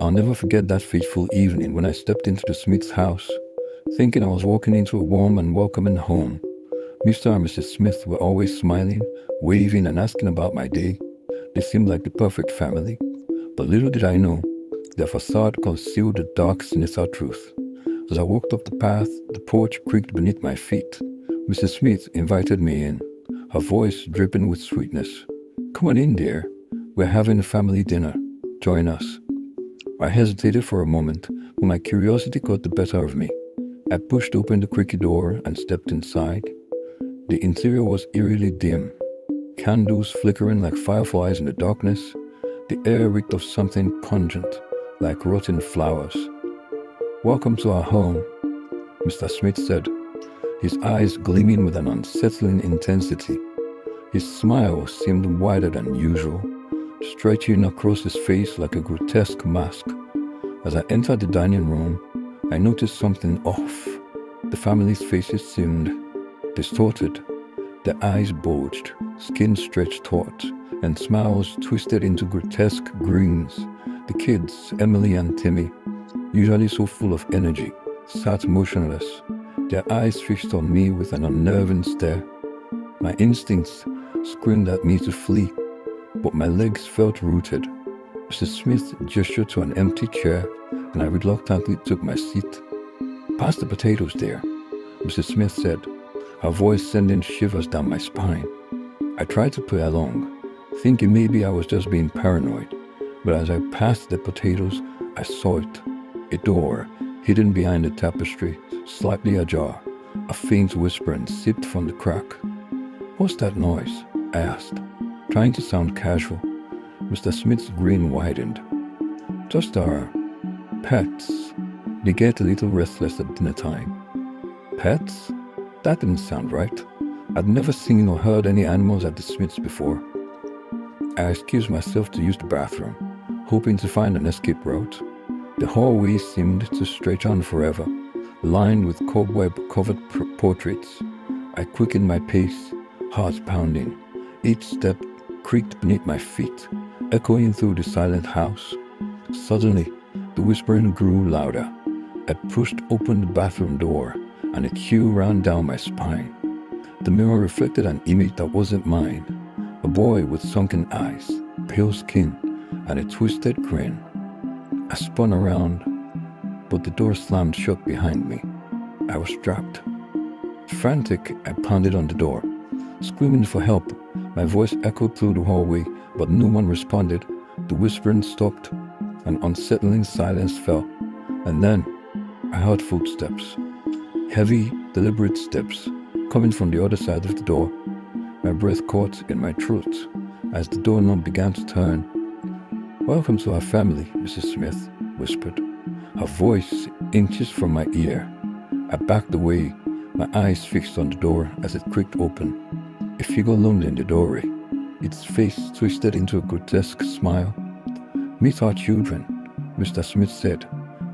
I'll never forget that fateful evening when I stepped into the Smith's house, thinking I was walking into a warm and welcoming home. Mr. and Mrs. Smith were always smiling, waving, and asking about my day. They seemed like the perfect family. But little did I know, their facade concealed the dark, sinister truth. As I walked up the path, the porch creaked beneath my feet. Mrs. Smith invited me in, her voice dripping with sweetness. "Come on in, dear. We're having a family dinner. Join us." I hesitated for a moment, but my curiosity got the better of me. I pushed open the creaky door and stepped inside. The interior was eerily dim, candles flickering like fireflies in the darkness. The air reeked of something pungent, like rotten flowers. "Welcome to our home," Mr. Smith said, his eyes gleaming with an unsettling intensity. His smile seemed wider than usual, stretching across his face like a grotesque mask. As I entered the dining room, I noticed something off. The family's faces seemed distorted. Their eyes bulged, skin stretched taut, and smiles twisted into grotesque grins. The kids, Emily and Timmy, usually so full of energy, sat motionless, their eyes fixed on me with an unnerving stare. My instincts screamed at me to flee, but my legs felt rooted. Mrs. Smith gestured to an empty chair, and I reluctantly took my seat. "Pass the potatoes there," Mrs. Smith said, her voice sending shivers down my spine. I tried to play along, thinking maybe I was just being paranoid, but as I passed the potatoes, I saw it. A door, hidden behind the tapestry, slightly ajar. A faint whispering seeped from the crack. "What's that noise?" I asked, trying to sound casual. Mr. Smith's grin widened. "Just our pets. They get a little restless at dinner time." Pets? That didn't sound right. I'd never seen or heard any animals at the Smiths before. I excused myself to use the bathroom, hoping to find an escape route. The hallway seemed to stretch on forever, lined with cobweb-covered portraits. I quickened my pace, heart pounding. Each step creaked beneath my feet, echoing through the silent house. Suddenly, the whispering grew louder. I pushed open the bathroom door, and a chill ran down my spine. The mirror reflected an image that wasn't mine. A boy with sunken eyes, pale skin, and a twisted grin. I spun around, but the door slammed shut behind me. I was trapped. Frantic, I pounded on the door, screaming for help. My voice echoed through the hallway, but no one responded. The whispering stopped. An unsettling silence fell, and then I heard footsteps. Heavy, deliberate steps, coming from the other side of the door. My breath caught in my throat as the doorknob began to turn. "Welcome to our family," Mrs. Smith whispered, her voice inches from my ear. I backed away, my eyes fixed on the door as it creaked open. A figure loomed in the doorway, its face twisted into a grotesque smile. "Meet our children," Mr. Smith said,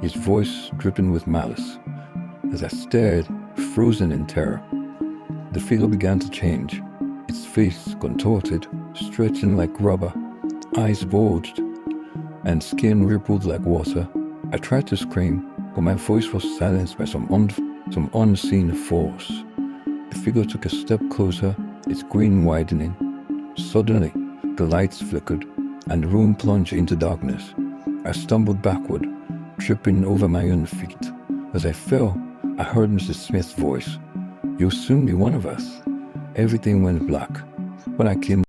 his voice dripping with malice. As I stared, frozen in terror, the figure began to change, its face contorted, stretching like rubber, eyes bulged, and skin rippled like water. I tried to scream, but my voice was silenced by some unseen force. The figure took a step closer, its grin widening. Suddenly, the lights flickered, and the room plunged into darkness. I stumbled backward, tripping over my own feet. As I fell, I heard Mrs. Smith's voice. "You'll soon be one of us." Everything went black. When I came